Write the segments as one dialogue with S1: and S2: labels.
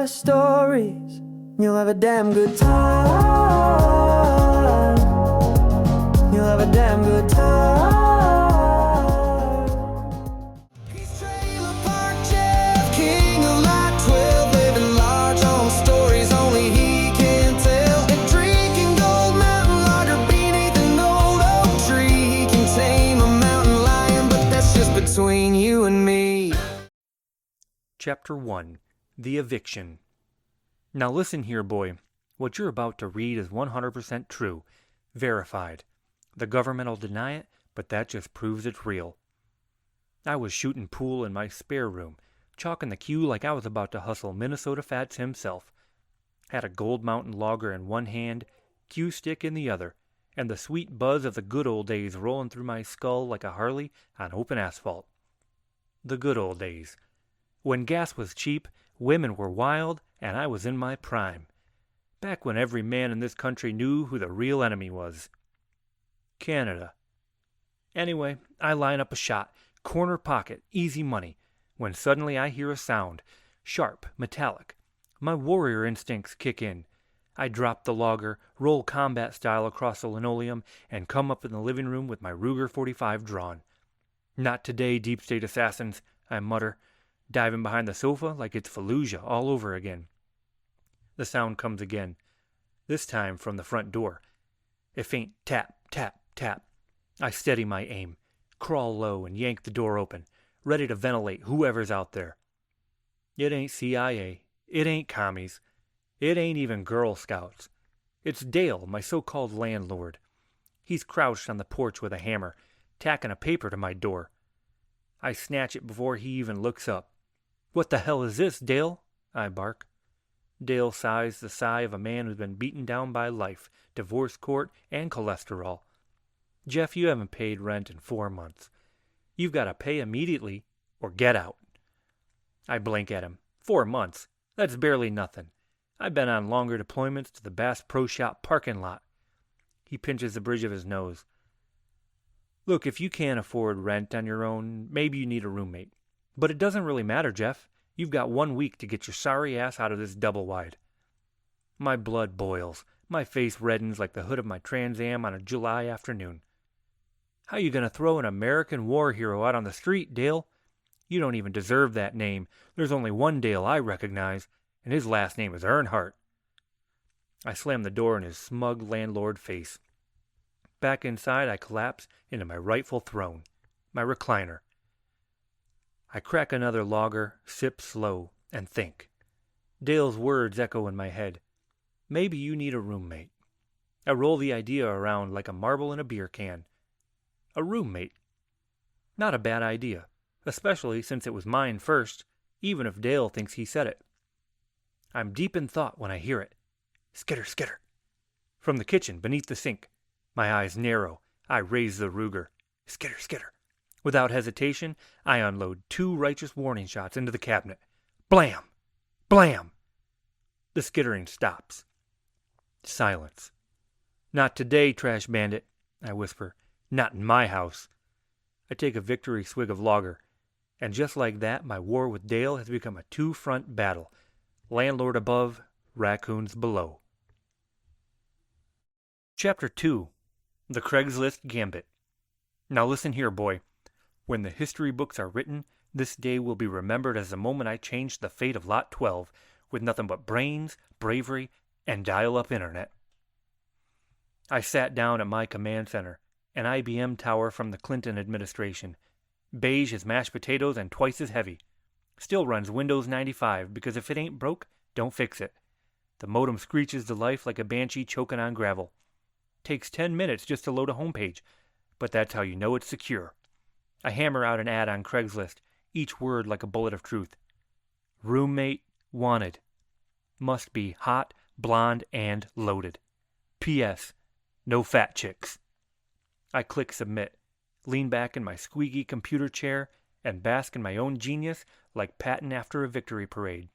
S1: stories. You'll have a damn good time. You'll have a damn good time. He's trailer park Jeff, king of lot 12, living large on stories only he can tell. And drinking gold mountain lager beneath an old oak tree. He can tame a mountain lion, but that's just between you and me.
S2: Chapter 1. The Eviction. Now listen here, boy. What you're about to read is 100% true. Verified. The government will deny it, but that just proves it's real. I was shooting pool in my spare room, chalking the cue like I was about to hustle Minnesota Fats himself. Had a Gold Mountain lager in one hand, cue stick in the other, and the sweet buzz of the good old days rolling through my skull like a Harley on open asphalt. The good old days. When gas was cheap, women were wild, and I was in my prime. Back when every man in this country knew who the real enemy was. Canada. Anyway, I line up a shot, corner pocket, easy money, when suddenly I hear a sound, sharp, metallic. My warrior instincts kick in. I drop the lager, roll combat style across the linoleum, and come up in the living room with my Ruger 45 drawn. Not today, deep state assassins, I mutter, diving behind the sofa like it's Fallujah all over again. The sound comes again, this time from the front door. A faint tap, tap, tap. I steady my aim, crawl low and yank the door open, ready to ventilate whoever's out there. It ain't CIA, it ain't commies, it ain't even Girl Scouts. It's Dale, my so-called landlord. He's crouched on the porch with a hammer, tacking a paper to my door. I snatch it before he even looks up. "What the hell is this, Dale?" I bark. Dale sighs the sigh of a man who's been beaten down by life, divorce court, and cholesterol. "Jeff, you haven't paid rent in 4 months. You've got to pay immediately or get out." I blink at him. 4 months? That's barely nothing. I've been on longer deployments to the Bass Pro Shop parking lot. He pinches the bridge of his nose. "Look, if you can't afford rent on your own, maybe you need a roommate. But it doesn't really matter, Jeff. You've got 1 week to get your sorry ass out of this double wide." My blood boils. My face reddens like the hood of my Trans Am on a July afternoon. "How you gonna throw an American war hero out on the street, Dale? You don't even deserve that name. There's only one Dale I recognize, and his last name is Earnhardt." I slam the door in his smug landlord face. Back inside, I collapse into my rightful throne, my recliner. I crack another lager, sip slow, and think. Dale's words echo in my head. Maybe you need a roommate. I roll the idea around like a marble in a beer can. A roommate. Not a bad idea, especially since it was mine first, even if Dale thinks he said it. I'm deep in thought when I hear it. Skitter, skitter. From the kitchen, beneath the sink. My eyes narrow. I raise the Ruger. Skitter, skitter. Without hesitation, I unload 2 righteous warning shots into the cabinet. Blam! Blam! The skittering stops. Silence. "Not today, trash bandit," I whisper. "Not in my house." I take a victory swig of lager, and just like that, my war with Dale has become a 2-front battle. Landlord above, raccoons below. Chapter 2. The Craigslist Gambit. Now listen here, boy. When the history books are written, this day will be remembered as the moment I changed the fate of Lot 12 with nothing but brains, bravery, and dial-up internet. I sat down at my command center, an IBM tower from the Clinton administration. Beige as mashed potatoes and twice as heavy. Still runs Windows 95 because if it ain't broke, don't fix it. The modem screeches to life like a banshee choking on gravel. Takes 10 minutes just to load a homepage, but that's how you know it's secure. I hammer out an ad on Craigslist, each word like a bullet of truth. Roommate wanted. Must be hot, blonde, and loaded. P.S. No fat chicks. I click submit, lean back in my squeaky computer chair, and bask in my own genius like Patton after a victory parade.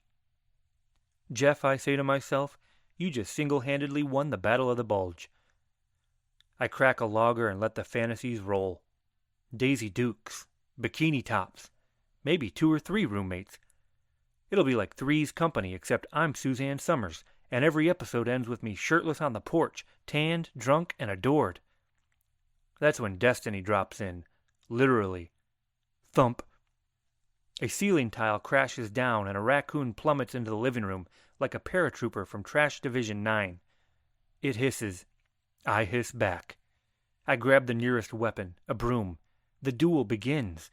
S2: "Jeff," I say to myself, "you just single-handedly won the Battle of the Bulge." I crack a lager and let the fantasies roll. Daisy Dukes, bikini tops, maybe 2 or 3 roommates. It'll be like Three's Company, except I'm Suzanne Summers, and every episode ends with me shirtless on the porch, tanned, drunk, and adored. That's when destiny drops in. Literally. Thump. A ceiling tile crashes down and a raccoon plummets into the living room like a paratrooper from Trash Division 9. It hisses. I hiss back. I grab the nearest weapon, a broom. The duel begins.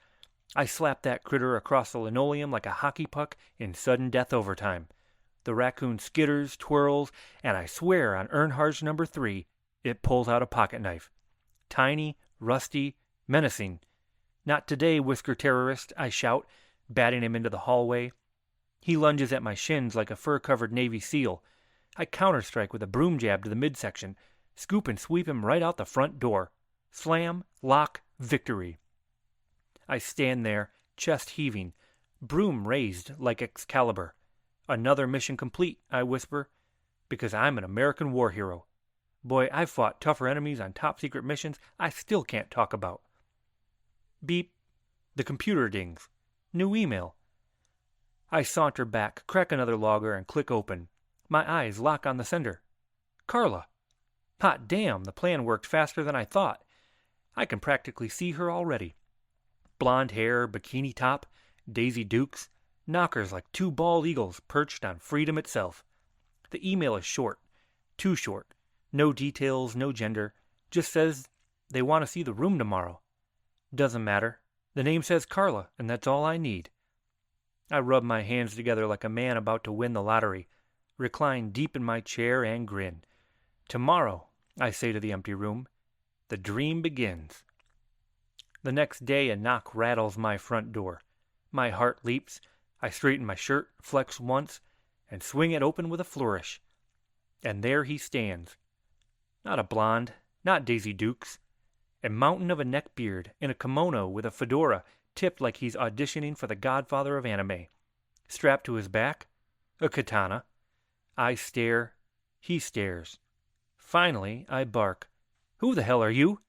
S2: I slap that critter across the linoleum like a hockey puck in sudden death overtime. The raccoon skitters, twirls, and I swear on Earnhardt's number 3, it pulls out a pocket knife. Tiny, rusty, menacing. Not today, Whisker Terrorist, I shout, batting him into the hallway. He lunges at my shins like a fur-covered Navy SEAL. I counterstrike with a broom jab to the midsection, scoop and sweep him right out the front door. Slam, lock, victory. I stand there, chest heaving, broom raised like Excalibur. Another mission complete, I whisper, because I'm an American war hero. Boy, I've fought tougher enemies on top-secret missions I still can't talk about. Beep. The computer dings. New email. I saunter back, crack another logger, and click open. My eyes lock on the sender. Carla. Hot damn, the plan worked faster than I thought. I can practically see her already. Blonde hair, bikini top, Daisy Dukes, knockers like 2 bald eagles perched on freedom itself. The email is short. Too short. No details, no gender. Just says they want to see the room tomorrow. Doesn't matter. The name says Carla, and that's all I need. I rub my hands together like a man about to win the lottery, recline deep in my chair and grin. Tomorrow, I say to the empty room, the dream begins. The next day a knock rattles my front door. My heart leaps. I straighten my shirt, flex once, and swing it open with a flourish. And there he stands. Not a blonde, not Daisy Dukes. A mountain of a neckbeard in a kimono with a fedora tipped like he's auditioning for the Godfather of anime. Strapped to his back, a katana. I stare. He stares. Finally, I bark. Who the hell are you?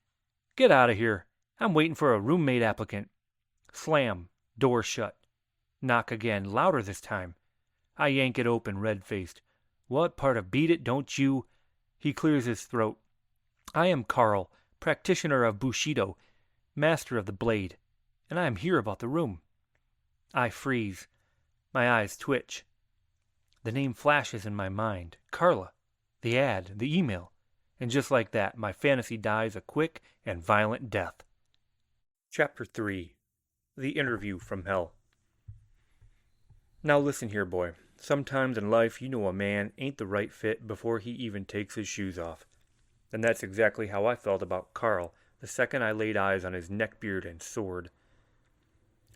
S2: Get out of here. I'm waiting for a roommate applicant. Slam. Door shut. Knock again, louder this time. I yank it open, red-faced. What part of beat it don't you... He clears his throat. I am Carl, practitioner of Bushido, master of the blade, and I am here about the room. I freeze. My eyes twitch. The name flashes in my mind. Carla. The ad, the email. And just like that, my fantasy dies a quick and violent death. Chapter 3. The Interview from Hell. Now listen here, boy. Sometimes in life, you know a man ain't the right fit before he even takes his shoes off. And that's exactly how I felt about Carl the second I laid eyes on his neckbeard and sword.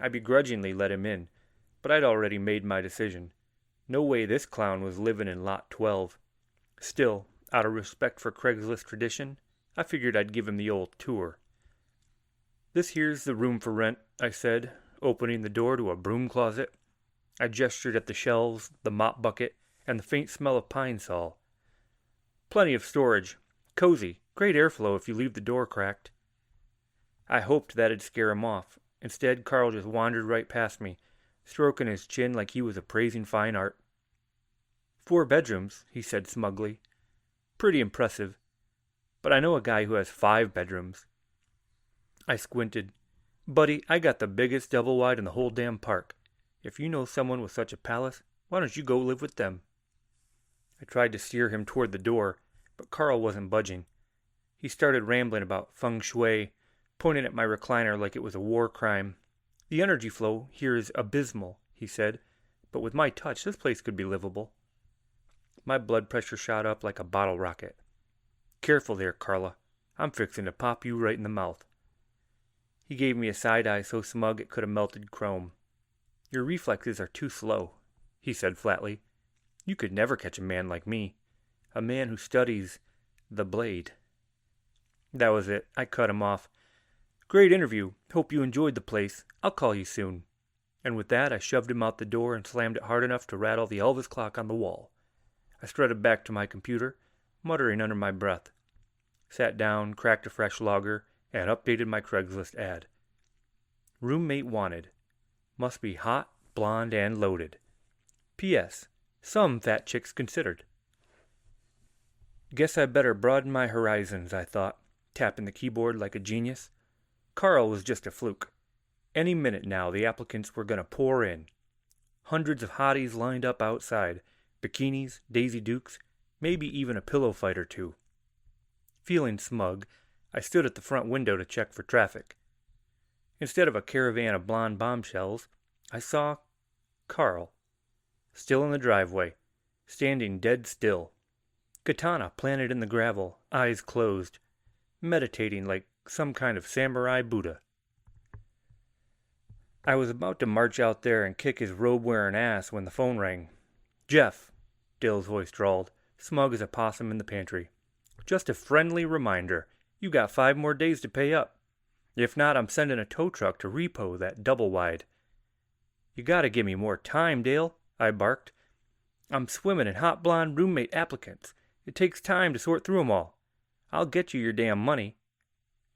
S2: I begrudgingly let him in, but I'd already made my decision. No way this clown was living in Lot 12. Still, out of respect for Craigslist tradition, I figured I'd give him the old tour. This here's the room for rent, I said, opening the door to a broom closet. I gestured at the shelves, the mop bucket, and the faint smell of pine sol. Plenty of storage. Cozy. Great airflow if you leave the door cracked. I hoped that'd scare him off. Instead, Carl just wandered right past me, stroking his chin like he was appraising fine art. 4 bedrooms, he said smugly. Pretty impressive. But I know a guy who has 5 bedrooms. I squinted. Buddy, I got the biggest double-wide in the whole damn park. If you know someone with such a palace, why don't you go live with them? I tried to steer him toward the door, but Carl wasn't budging. He started rambling about feng shui, pointing at my recliner like it was a war crime. The energy flow here is abysmal, he said, but with my touch, this place could be livable. My blood pressure shot up like a bottle rocket. Careful there, Carla. I'm fixing to pop you right in the mouth. He gave me a side eye so smug it could have melted chrome. Your reflexes are too slow, he said flatly. You could never catch a man like me. A man who studies the blade. That was it. I cut him off. Great interview. Hope you enjoyed the place. I'll call you soon. And with that, I shoved him out the door and slammed it hard enough to rattle the Elvis clock on the wall. I strutted back to my computer, muttering under my breath. Sat down, cracked a fresh logger, and updated my Craigslist ad. Roommate wanted. Must be hot, blonde, and loaded. P.S. Some fat chicks considered. Guess I better broaden my horizons, I thought, tapping the keyboard like a genius. Carl was just a fluke. Any minute now the applicants were going to pour in. Hundreds of hotties lined up outside, bikinis, Daisy Dukes, maybe even a pillow fight or two. Feeling smug, I stood at the front window to check for traffic. Instead of a caravan of blonde bombshells, I saw Carl, still in the driveway, standing dead still, katana planted in the gravel, eyes closed, meditating like some kind of samurai Buddha. I was about to march out there and kick his robe-wearing ass when the phone rang. "Jeff," Dale's voice drawled, smug as a possum in the pantry. "Just a friendly reminder. You got 5 more days to pay up. If not, I'm sending a tow truck to repo that double-wide." "You gotta give me more time, Dale," I barked. "I'm swimming in hot blonde roommate applicants. It takes time to sort through 'em all. I'll get you your damn money."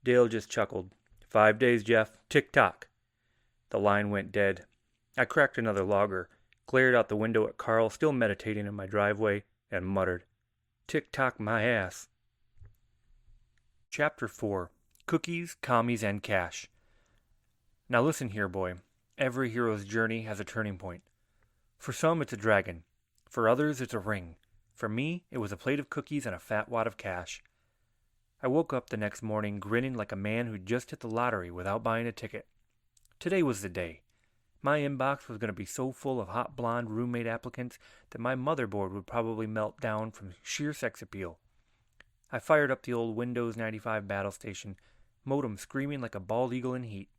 S2: Dale just chuckled. 5 days, Jeff. Tick-tock." The line went dead. I cracked another lager, glared out the window at Carl still meditating in my driveway, and muttered, "Tick-tock my ass." Chapter 4. Cookies, Commies, and Cash. Now listen here, boy. Every hero's journey has a turning point. For some, it's a dragon. For others, it's a ring. For me, it was a plate of cookies and a fat wad of cash. I woke up the next morning grinning like a man who'd just hit the lottery without buying a ticket. Today was the day. My inbox was going to be so full of hot blonde roommate applicants that my motherboard would probably melt down from sheer sex appeal. I fired up the old Windows 95 battle station, modem screaming like a bald eagle in heat.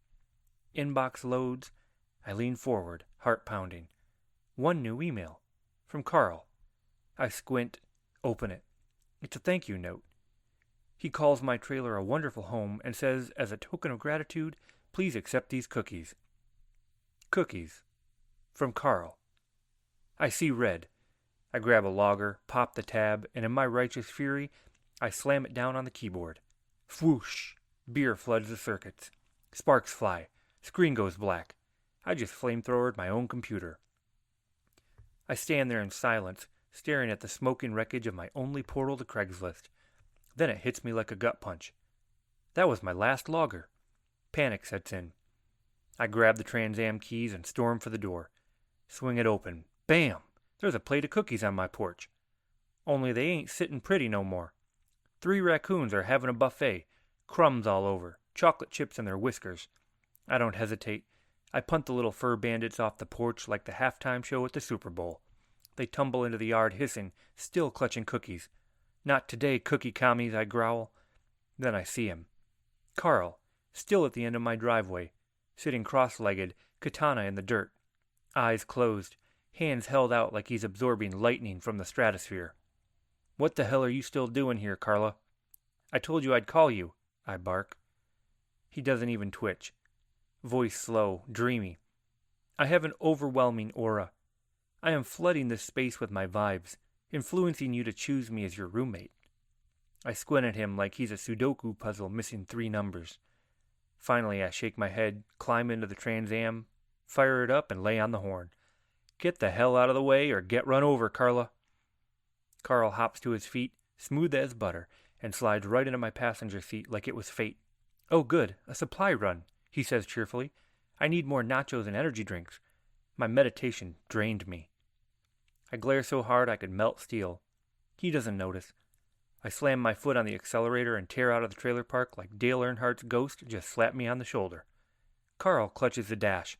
S2: Inbox loads. I lean forward, heart pounding. One new email. From Carl. I squint, open it. It's a thank you note. He calls my trailer a wonderful home and says, as a token of gratitude, please accept these cookies. Cookies. From Carl. I see red. I grab a logger, pop the tab, and in my righteous fury, I slam it down on the keyboard. Whoosh! Beer floods the circuits. Sparks fly. Screen goes black. I just flamethrowered my own computer. I stand there in silence, staring at the smoking wreckage of my only portal to Craigslist. Then it hits me like a gut punch. That was my last logger. Panic sets in. I grab the Trans Am keys and storm for the door. Swing it open. Bam! There's a plate of cookies on my porch. Only they ain't sitting pretty no more. 3 raccoons are having a buffet. Crumbs all over. Chocolate chips in their whiskers. I don't hesitate. I punt the little fur bandits off the porch like the halftime show at the Super Bowl. They tumble into the yard hissing, still clutching cookies. "Not today, cookie commies," I growl. Then I see him. Carl, still at the end of my driveway, sitting cross-legged, katana in the dirt. Eyes closed, hands held out like he's absorbing lightning from the stratosphere. "What the hell are you still doing here, Carla?" "I told you I'd call you," I bark. He doesn't even twitch. Voice slow, dreamy. "I have an overwhelming aura. I am flooding this space with my vibes, influencing you to choose me as your roommate." I squint at him like he's a Sudoku puzzle missing 3 numbers. Finally, I shake my head, climb into the Trans Am, fire it up, and lay on the horn. "Get the hell out of the way or get run over, Carla." Carl hops to his feet, smooth as butter, and slides right into my passenger seat like it was fate. "Oh good, a supply run," he says cheerfully. "I need more nachos and energy drinks." My meditation drained me. I glare so hard I could melt steel. He doesn't notice. I slam my foot on the accelerator and tear out of the trailer park like Dale Earnhardt's ghost just slapped me on the shoulder. Carl clutches the dash.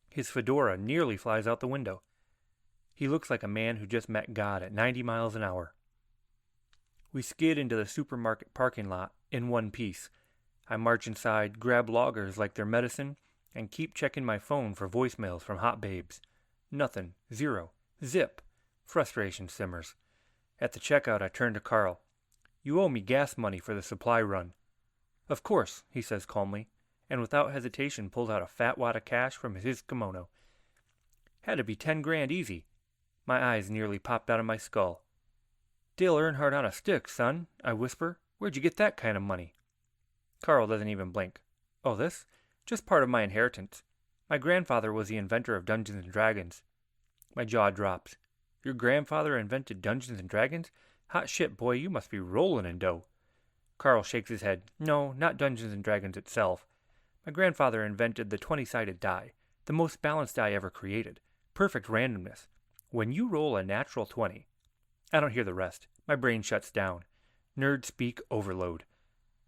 S2: His fedora nearly flies out the window. He looks like a man who just met God at 90 miles an hour. We skid into the supermarket parking lot in one piece. I march inside, grab loggers like they're medicine, and keep checking my phone for voicemails from hot babes. Nothing. 0. Zip. Frustration simmers. At the checkout, I turn to Carl. "You owe me gas money for the supply run." "Of course," he says calmly, and without hesitation pulls out a fat wad of cash from his kimono. "Had to be 10 grand easy." My eyes nearly popped out of my skull. "Dale Earnhardt on a stick, son," I whisper. "Where'd you get that kind of money?" Carl doesn't even blink. "Oh, this? Just part of my inheritance. My grandfather was the inventor of Dungeons and Dragons." My jaw drops. Your grandfather invented Dungeons and Dragons? Hot shit, boy, you must be rolling in dough. Carl shakes his head. No, not Dungeons and Dragons itself. My grandfather invented the 20-sided die, the most balanced die ever created. Perfect randomness. When you roll a natural 20. I don't hear the rest. My brain shuts down. Nerd speak overload.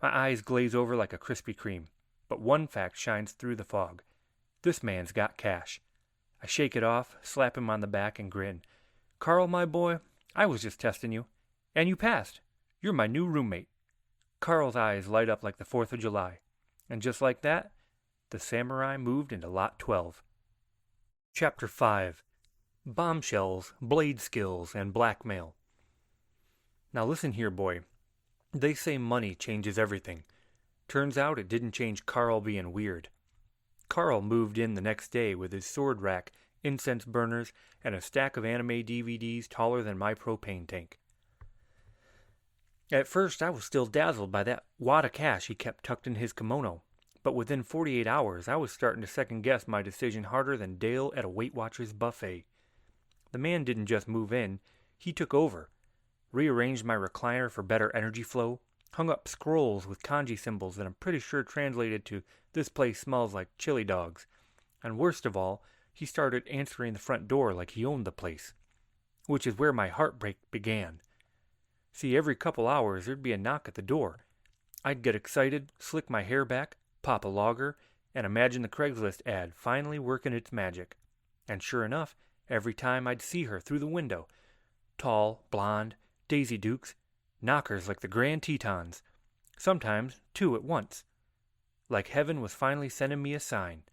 S2: My eyes glaze over like a Krispy Kreme. But one fact shines through the fog. This man's got cash. I shake it off, slap him on the back, and grin. Carl, my boy, I was just testing you. And you passed. You're my new roommate. Carl's eyes light up like the 4th of July. And just like that, the samurai moved into Lot 12. Chapter 5. Bombshells, Blade Skills, and Blackmail. Now listen here, boy. They say money changes everything. Turns out it didn't change Carl being weird. Carl moved in the next day with his sword rack, incense burners, and a stack of anime DVDs taller than my propane tank. At first, I was still dazzled by that wad of cash he kept tucked in his kimono, but within 48 hours, I was starting to second-guess my decision harder than Dale at a Weight Watchers buffet. The man didn't just move in, he took over, rearranged my recliner for better energy flow, hung up scrolls with kanji symbols that I'm pretty sure translated to "this place smells like chili dogs," and worst of all, he started answering the front door like he owned the place, which is where my heartbreak began. See, every couple hours there'd be a knock at the door. I'd get excited, slick my hair back, pop a logger, and imagine the Craigslist ad finally working its magic. And sure enough, every time I'd see her through the window. Tall, blonde, Daisy Dukes, knockers like the Grand Tetons. Sometimes 2 at once. Like heaven was finally sending me a sign.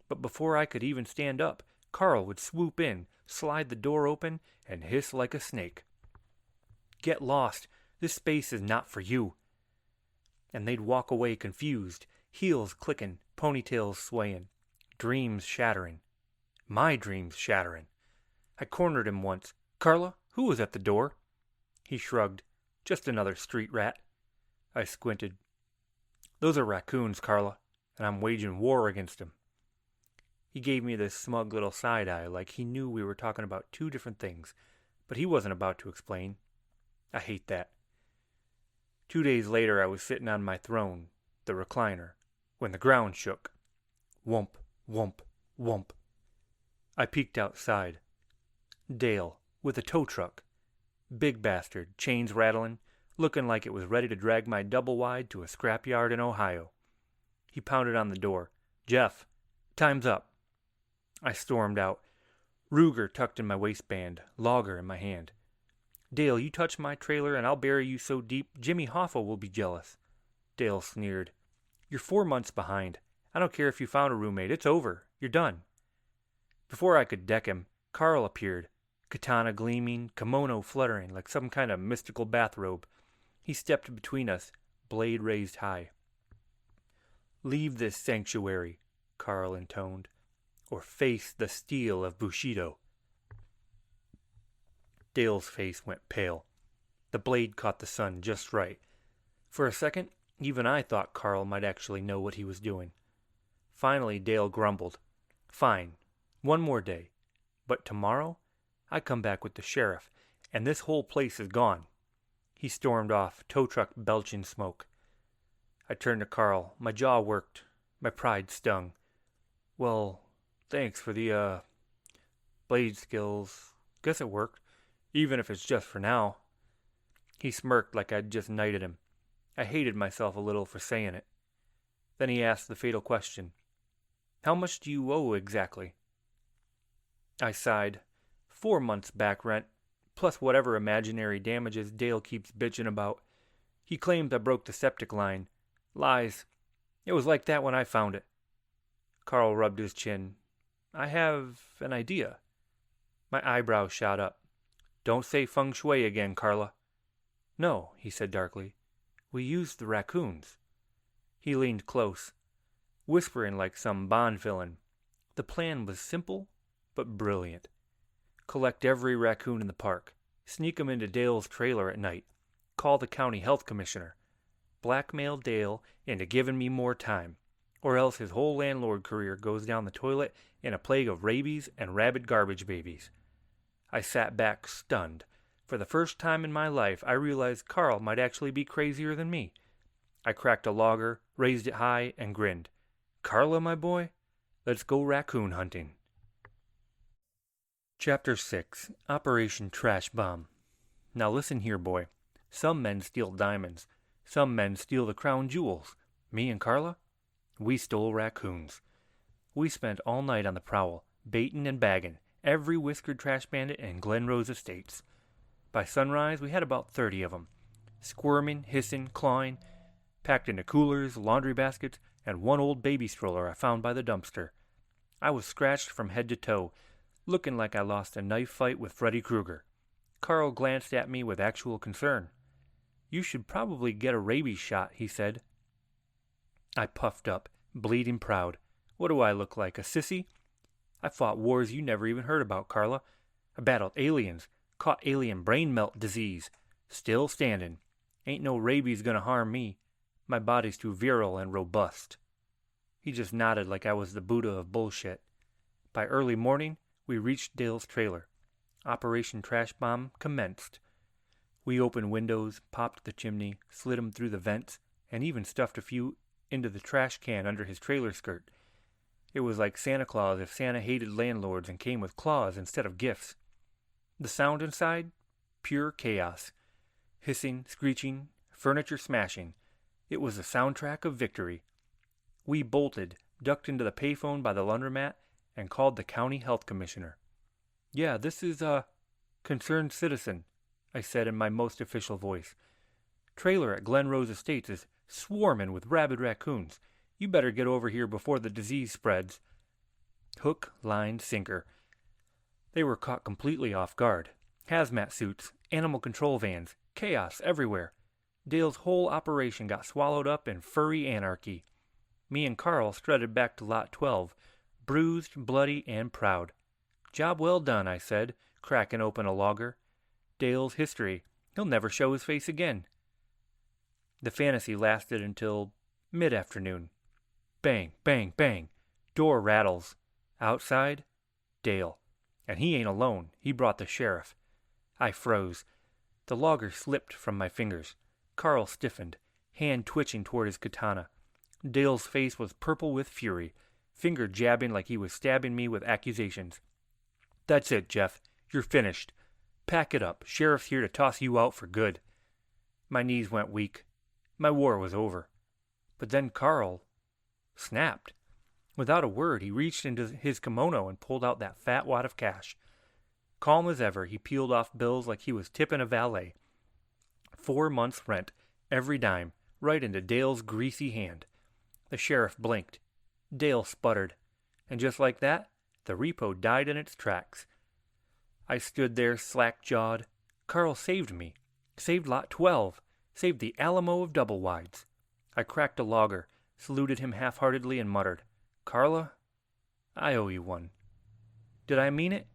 S2: But before I could even stand up, Carl would swoop in, slide the door open, and hiss like a snake. Get lost. This space is not for you. And they'd walk away confused, heels clicking, ponytails swaying, dreams shattering. My dreams shattering. I cornered him once. Carla, who was at the door? He shrugged. Just another street rat. I squinted. Those are raccoons, Carla, and I'm waging war against them. He gave me this smug little side eye like he knew we were talking about 2 different things, but he wasn't about to explain. I hate that. 2 days later I was sitting on my throne, the recliner, when the ground shook. Whump, whump, whump. I peeked outside. Dale, with a tow truck. Big bastard, chains rattling, looking like it was ready to drag my double-wide to a scrapyard in Ohio. He pounded on the door. Jeff, time's up. I stormed out, Ruger tucked in my waistband, logger in my hand. Dale, you touch my trailer and I'll bury you so deep Jimmy Hoffa will be jealous. Dale sneered. You're 4 months behind. I don't care if you found a roommate. It's over. You're done. Before I could deck him, Carl appeared, katana gleaming, kimono fluttering like some kind of mystical bathrobe. He stepped between us, blade raised high. Leave this sanctuary, Carl intoned, or face the steel of Bushido. Dale's face went pale. The blade caught the sun just right. For a second, even I thought Carl might actually know what he was doing. Finally, Dale grumbled. Fine, 1 more day. But tomorrow, I come back with the sheriff, and this whole place is gone. He stormed off, tow truck belching smoke. I turned to Carl. My jaw worked. My pride stung. Well, thanks for the, blade skills. Guess it worked, even if it's just for now. He smirked like I'd just knighted him. I hated myself a little for saying it. Then he asked the fatal question. How much do you owe exactly? I sighed. 4 months back rent, plus whatever imaginary damages Dale keeps bitching about. He claims I broke the septic line. Lies. It was like that when I found it. Carl rubbed his chin. I have an idea. My eyebrows shot up. Don't say feng shui again, Carla. No, he said darkly. We used the raccoons. He leaned close, whispering like some Bond villain. The plan was simple, but brilliant. Collect every raccoon in the park. Sneak 'em into Dale's trailer at night. Call the county health commissioner. Blackmail Dale into giving me more time, or else his whole landlord career goes down the toilet in a plague of rabies and rabid garbage babies. I sat back stunned. For the first time in my life, I realized Carl might actually be crazier than me. I cracked a lager, raised it high, and grinned. Carla, my boy, let's go raccoon hunting. Chapter 6, Operation Trash Bomb. Now listen here, boy. Some men steal diamonds. Some men steal the crown jewels. Me and Carla? We stole raccoons. We spent all night on the prowl, baiting and bagging every whiskered trash bandit in Glen Rose Estates. By sunrise, we had about 30 of them, squirming, hissing, clawing, packed into coolers, laundry baskets, and one old baby stroller I found by the dumpster. I was scratched from head to toe, looking like I lost a knife fight with Freddy Krueger. Carl glanced at me with actual concern. You should probably get a rabies shot, he said. I puffed up, bleeding proud. What do I look like, a sissy? I fought wars you never even heard about, Carla. I battled aliens, caught alien brain melt disease. Still standing. Ain't no rabies gonna harm me. My body's too virile and robust. He just nodded like I was the Buddha of bullshit. By early morning, we reached Dale's trailer. Operation Trash Bomb commenced. We opened windows, popped the chimney, slid 'em through the vents, and even stuffed a few into the trash can under his trailer skirt. It was like Santa Claus if Santa hated landlords and came with claws instead of gifts. The sound inside? Pure chaos. Hissing, screeching, furniture smashing. It was the soundtrack of victory. We bolted, ducked into the payphone by the laundromat, and called the county health commissioner. Yeah, this is a concerned citizen, I said in my most official voice. Trailer at Glen Rose Estates is swarming with rabid raccoons. You better get over here before the disease spreads. Hook, line, sinker. They were caught completely off guard. Hazmat suits, animal control vans, chaos everywhere. Dale's whole operation got swallowed up in furry anarchy. Me and Carl strutted back to Lot 12, bruised, bloody, and proud. Job well done, I said, cracking open a lager. Dale's history. He'll never show his face again. The fantasy lasted until mid-afternoon. Bang, bang, bang. Door rattles. Outside, Dale. And he ain't alone. He brought the sheriff. I froze. The lager slipped from my fingers. Carl stiffened, hand twitching toward his katana. Dale's face was purple with fury, finger jabbing like he was stabbing me with accusations. That's it, Jeff. You're finished. Pack it up. Sheriff's here to toss you out for good. My knees went weak. My war was over. But then Carl snapped. Without a word, he reached into his kimono and pulled out that fat wad of cash. Calm as ever, he peeled off bills like he was tipping a valet. 4 months' rent, every dime, right into Dale's greasy hand. The sheriff blinked. Dale sputtered. And just like that, the repo died in its tracks. I stood there slack-jawed. Carl saved me. Saved Lot 12. Saved the Alamo of double wides. I cracked a lager, saluted him half-heartedly, and muttered, Carla, I owe you one. Did I mean it?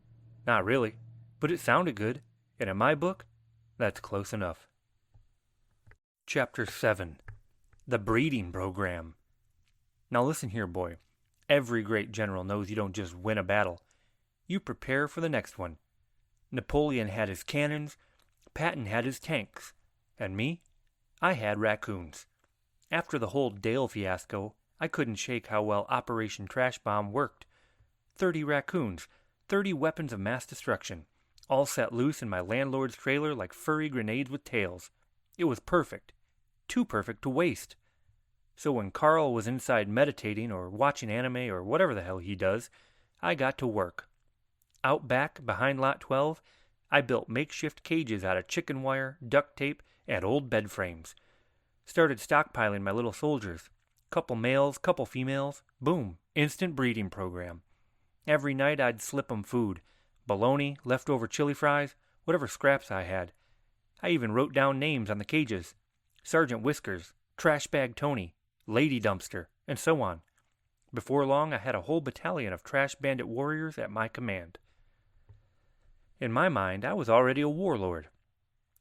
S2: Not really, but it sounded good, and in my book, that's close enough. Chapter 7, The Breeding Program. Now listen here, boy. Every great general knows you don't just win a battle. You prepare for the next one. Napoleon had his cannons, Patton had his tanks, and me, I had raccoons. After the whole Dale fiasco, I couldn't shake how well Operation Trash Bomb worked. 30 raccoons, 30 weapons of mass destruction, all set loose in my landlord's trailer like furry grenades with tails. It was perfect. Too perfect to waste. So when Carl was inside meditating or watching anime or whatever the hell he does, I got to work. Out back, behind Lot 12, I built makeshift cages out of chicken wire, duct tape, and old bed frames. Started stockpiling my little soldiers. Couple males, couple females. Boom. Instant breeding program. Every night I'd slip 'em food. Bologna, leftover chili fries, whatever scraps I had. I even wrote down names on the cages. Sergeant Whiskers, Trash Bag Tony, Lady Dumpster, and so on. Before long I had a whole battalion of trash bandit warriors at my command. In my mind, I was already a warlord.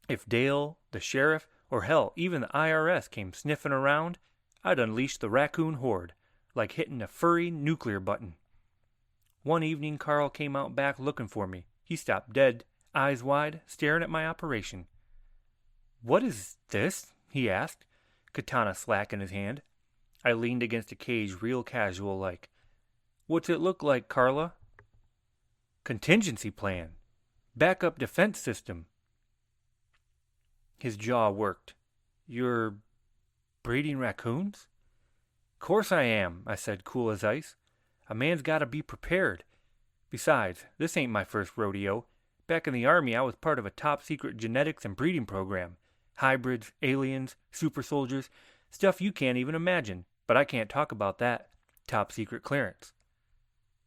S2: If Dale, the sheriff, or hell, even the IRS came sniffing around, I'd unleash the raccoon horde, like hitting a furry nuclear button. One evening Carl came out back looking for me. He stopped dead, eyes wide, staring at my operation. "What is this?" he asked, katana slack in his hand. I leaned against a cage real casual like. "What's it look like, Carla?" "Contingency plan. Backup defense system." His jaw worked. "You're breeding raccoons?" "Course I am," I said, cool as ice. "A man's gotta be prepared. Besides, this ain't my first rodeo. Back in the Army, I was part of a top-secret genetics and breeding program. Hybrids, aliens, super soldiers, stuff you can't even imagine. But I can't talk about that. Top-secret clearance."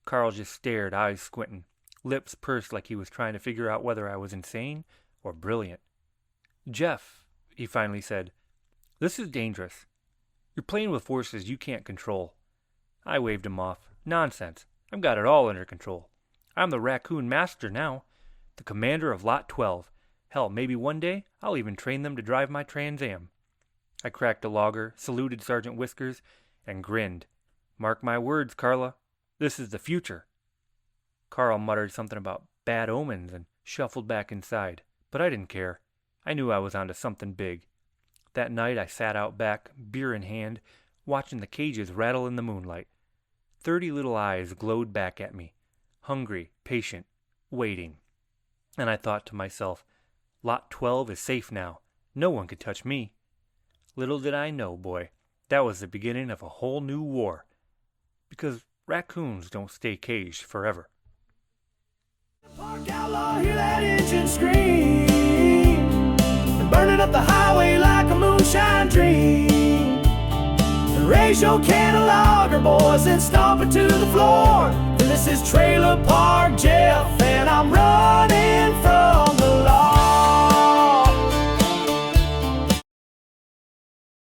S2: Carl just stared, eyes squinting, lips pursed like he was trying to figure out whether I was insane or brilliant. "Jeff," he finally said, "this is dangerous. You're playing with forces you can't control." I waved him off. "Nonsense. I've got it all under control. I'm the raccoon master now, the commander of Lot 12. Hell, maybe one day I'll even train them to drive my Trans Am." I cracked a lager, saluted Sergeant Whiskers, and grinned. "Mark my words, Carla. This is the future." Carl muttered something about bad omens and shuffled back inside, but I didn't care. I knew I was onto something big. That night I sat out back, beer in hand, watching the cages rattle in the moonlight. 30 little eyes glowed back at me, hungry, patient, waiting. And I thought to myself, Lot 12 is safe now. No one can touch me. Little did I know, boy, that was the beginning of a whole new war. Because raccoons don't stay caged forever.
S1: Park outlaw, hear that engine scream. They're burning up the highway like a moonshine dream. Raise your can of lager, boys, and stomp it to the floor. This is Trailer Park Jeff, and I'm